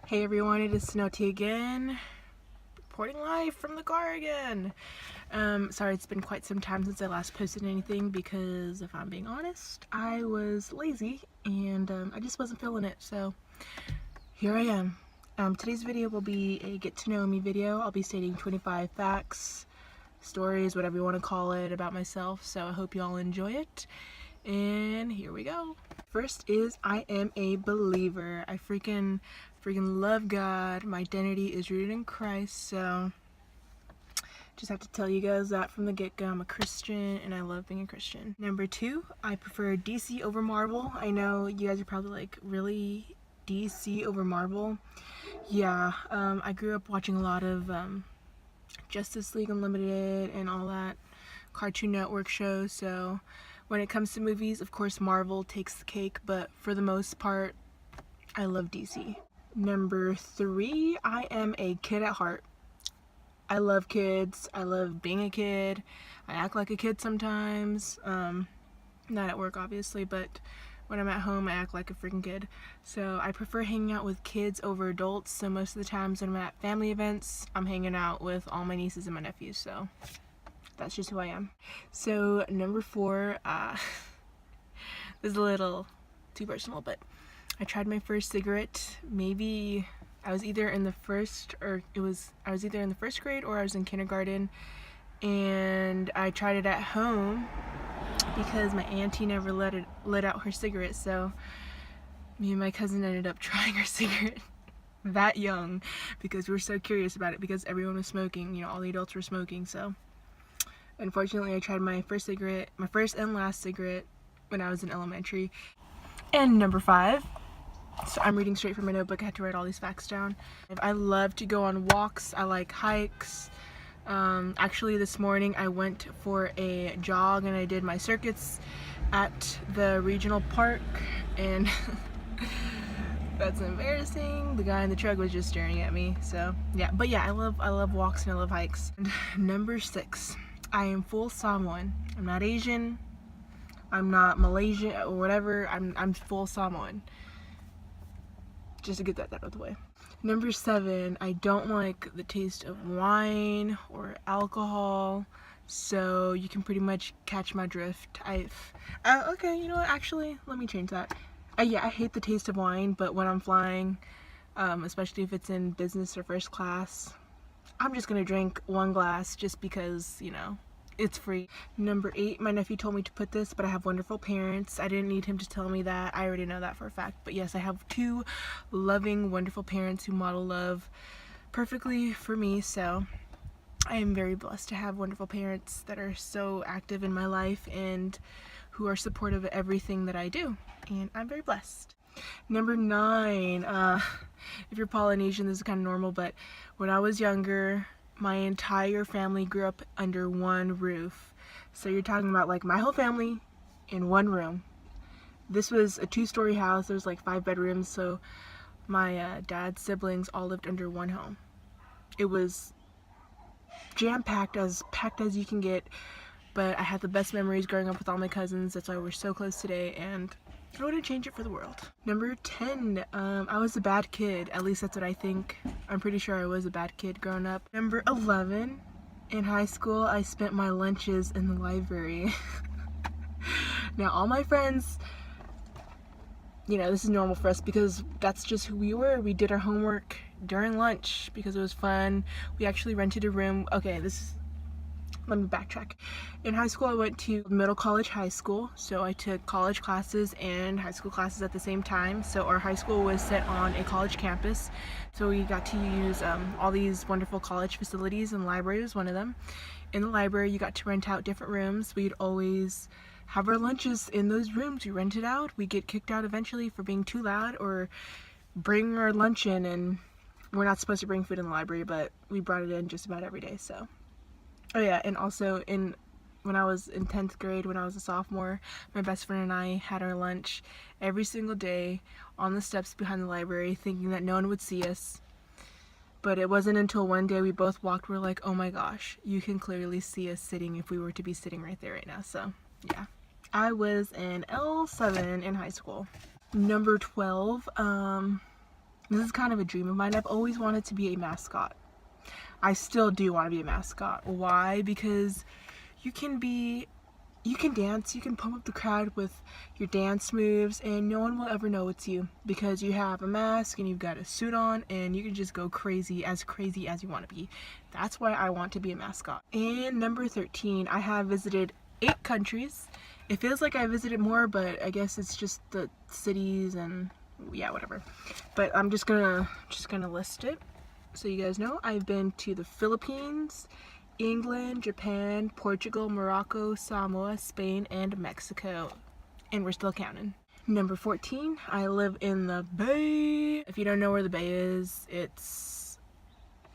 Hey everyone, it is Snowty again, reporting live from the car again. Sorry, it's been quite some time since I last posted anything because, if I'm being honest, I was lazy and I just wasn't feeling it, so here I am. Today's video will be a get to know me video. I'll be stating 25 facts, stories, whatever you want to call it, about myself, so I hope you all enjoy it. And here we go. First is I am a believer. I freaking love God. My identity is rooted in Christ, so just have to tell you guys that from the get-go. I'm a Christian and I love being a Christian. Number 2, I prefer DC over Marvel. I know you guys are probably like, really? DC over Marvel? Yeah, I grew up watching a lot of Justice League Unlimited and all that Cartoon Network shows, so when it comes to movies, of course Marvel takes the cake, but for the most part, I love DC. Number 3, I am a kid at heart. I love kids. I love being a kid. I act like a kid sometimes. Not at work, obviously, but when I'm at home, I act like a freaking kid. So I prefer hanging out with kids over adults, so most of the times when I'm at family events, I'm hanging out with all my nieces and my nephews, so that's just who I am. So number 4, this is a little too personal, but I tried my first cigarette. Maybe I was either in the first grade or I was in kindergarten, and I tried it at home because my auntie never let out her cigarette. So me and my cousin ended up trying her cigarette that young because we were so curious about it because everyone was smoking. You know, all the adults were smoking. So unfortunately, I tried my first and last cigarette when I was in elementary. And number 5, so I'm reading straight from my notebook. I had to write all these facts down. I love to go on walks. I like hikes. Actually, this morning I went for a jog and I did my circuits at the regional park, and that's embarrassing. The guy in the truck was just staring at me. So yeah, but yeah, I love walks and I love hikes. And number 6, I am full Samoan. I'm not Asian. I'm not Malaysian or whatever. I'm full Samoan. Just to get that out of the way. Number 7, I don't like the taste of wine or alcohol, so you can pretty much catch my drift. Okay, you know what, actually, let me change that. Yeah, I hate the taste of wine, but when I'm flying, especially if it's in business or first class, I'm just gonna drink one glass just because, you know, it's free. Number 8, my nephew told me to put this, but I have wonderful parents. I didn't need him to tell me that. I already know that for a fact. But yes, I have 2 loving, wonderful parents who model love perfectly for me. So I am very blessed to have wonderful parents that are so active in my life and who are supportive of everything that I do. And I'm very blessed. Number 9, if you're Polynesian, this is kind of normal, but when I was younger, my entire family grew up under one roof. So you're talking about like my whole family in one room. This was a 2-story house. There was like 5 bedrooms, so my dad's siblings all lived under one home. It was jam-packed, as packed as you can get, but I had the best memories growing up with all my cousins. That's why we're so close today, and I wouldn't change it for the world. Number 10, I was a bad kid. At least that's what I think. I'm pretty sure I was a bad kid growing up. Number 11, in high school, I spent my lunches in the library. Now, all my friends, you know, this is normal for us because that's just who we were. We did our homework during lunch because it was fun. We actually rented a room. Okay, let me backtrack. In high school, I went to middle college high school, so I took college classes and high school classes at the same time. So our high school was set on a college campus, so we got to use all these wonderful college facilities, and the library was one of them. In the library, you got to rent out different rooms. We'd always have our lunches in those rooms. We rented out. We'd get kicked out eventually for being too loud or bring our lunch in, and we're not supposed to bring food in the library, but we brought it in just about every day, so. Oh yeah, and also when I was in 10th grade, when I was a sophomore, my best friend and I had our lunch every single day on the steps behind the library, thinking that no one would see us. But it wasn't until one day we both walked, we're like, oh my gosh, you can clearly see us sitting if we were to be sitting right there right now. So yeah, I was in L7 in high school. Number 12, This is kind of a dream of mine. I've always wanted to be a mascot. I still do want to be a mascot. Why? Because you can dance, you can pump up the crowd with your dance moves, and no one will ever know it's you because you have a mask and you've got a suit on, and you can just go crazy as you want to be. That's why I want to be a mascot. And number 13, I have visited 8 countries. It feels like I visited more, but I guess it's just the cities and yeah, whatever. But I'm just gonna list it so you guys know. I've been to the Philippines, England, Japan, Portugal, Morocco, Samoa, Spain, and Mexico. And we're still counting. Number 14, I live in the Bay. If you don't know where the Bay is, it's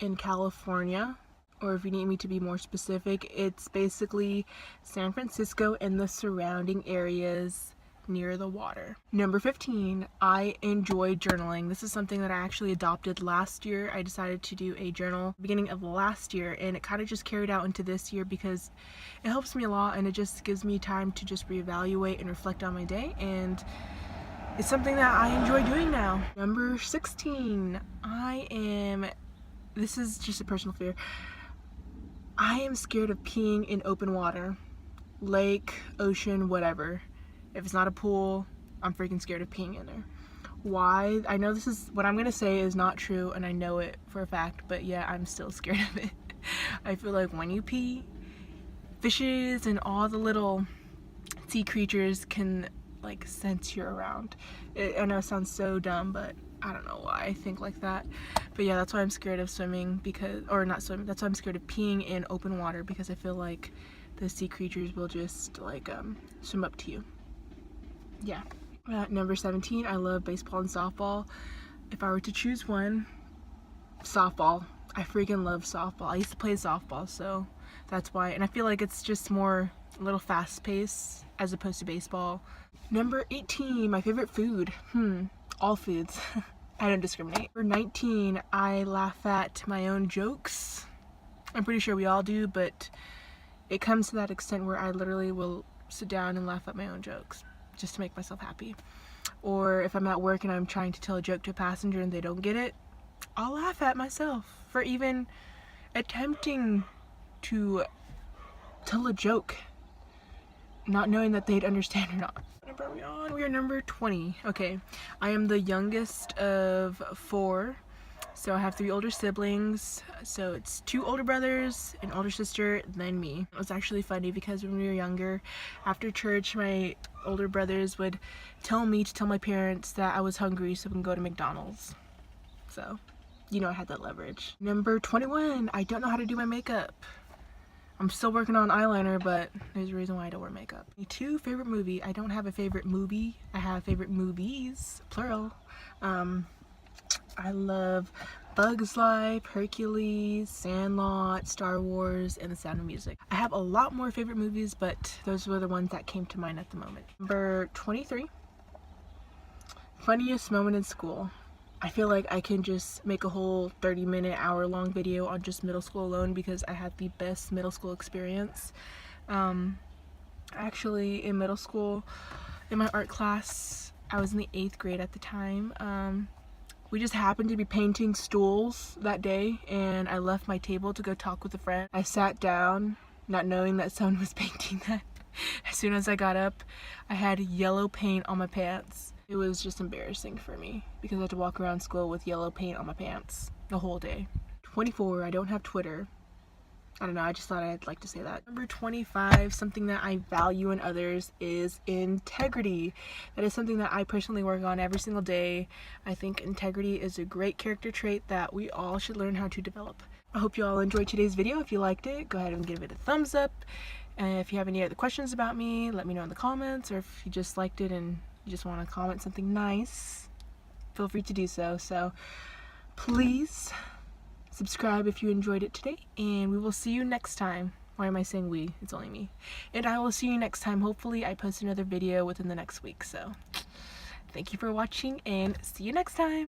in California. Or if you need me to be more specific, it's basically San Francisco and the surrounding areas near the water. Number 15, I enjoy journaling. This is something that I actually adopted last year. I decided to do a journal beginning of last year, and it kind of just carried out into this year because it helps me a lot, and it just gives me time to just reevaluate and reflect on my day, and it's something that I enjoy doing now. Number 16, this is just a personal fear. I am scared of peeing in open water. Lake, ocean, whatever. If it's not a pool, I'm freaking scared of peeing in there. Why? I know this is, what I'm gonna say is not true, and I know it for a fact, but yeah, I'm still scared of it. I feel like when you pee, fishes and all the little sea creatures can like sense you're around. I know it sounds so dumb, but I don't know why I think like that. But yeah, that's why I'm scared of swimming that's why I'm scared of peeing in open water, because I feel like the sea creatures will just like swim up to you. Yeah. Number 17, I love baseball and softball. If I were to choose one, softball. I freaking love softball. I used to play softball, so that's why. And I feel like it's just more a little fast paced as opposed to baseball. Number 18, my favorite food. All foods. I don't discriminate. Number 19, I laugh at my own jokes. I'm pretty sure we all do, but it comes to that extent where I literally will sit down and laugh at my own jokes just to make myself happy. Or if I'm at work and I'm trying to tell a joke to a passenger and they don't get it, I'll laugh at myself for even attempting to tell a joke, not knowing that they'd understand or not. What number are we on? We are number 20. Okay, I am the youngest of 4. So I have 3 older siblings, so it's 2 older brothers, an older sister, then me. It was actually funny because when we were younger, after church, my older brothers would tell me to tell my parents that I was hungry so we can go to McDonald's. So, you know, I had that leverage. Number 21, I don't know how to do my makeup. I'm still working on eyeliner, but there's a reason why I don't wear makeup. 2, favorite movie. I don't have a favorite movie. I have favorite movies, plural. I love Bugs Life, Hercules, Sandlot, Star Wars, and The Sound of Music. I have a lot more favorite movies, but those were the ones that came to mind at the moment. Number 23, funniest moment in school. I feel like I can just make a whole 30-minute, hour-long video on just middle school alone because I had the best middle school experience. Actually, in middle school, in my art class, I was in the 8th grade at the time. We just happened to be painting stools that day, and I left my table to go talk with a friend. I sat down, not knowing that someone was painting that. As soon as I got up, I had yellow paint on my pants. It was just embarrassing for me because I had to walk around school with yellow paint on my pants the whole day. 24, I don't have Twitter. I don't know, I just thought I'd like to say that. Number 25, something that I value in others is integrity. That is something that I personally work on every single day. I think integrity is a great character trait that we all should learn how to develop. I hope you all enjoyed today's video. If you liked it, go ahead and give it a thumbs up. And if you have any other questions about me, let me know in the comments, or if you just liked it and you just want to comment something nice, feel free to do so. So please subscribe if you enjoyed it today, and we will see you next time. Why am I saying we? It's only me. And I will see you next time. Hopefully I post another video within the next week. So thank you for watching, and see you next time.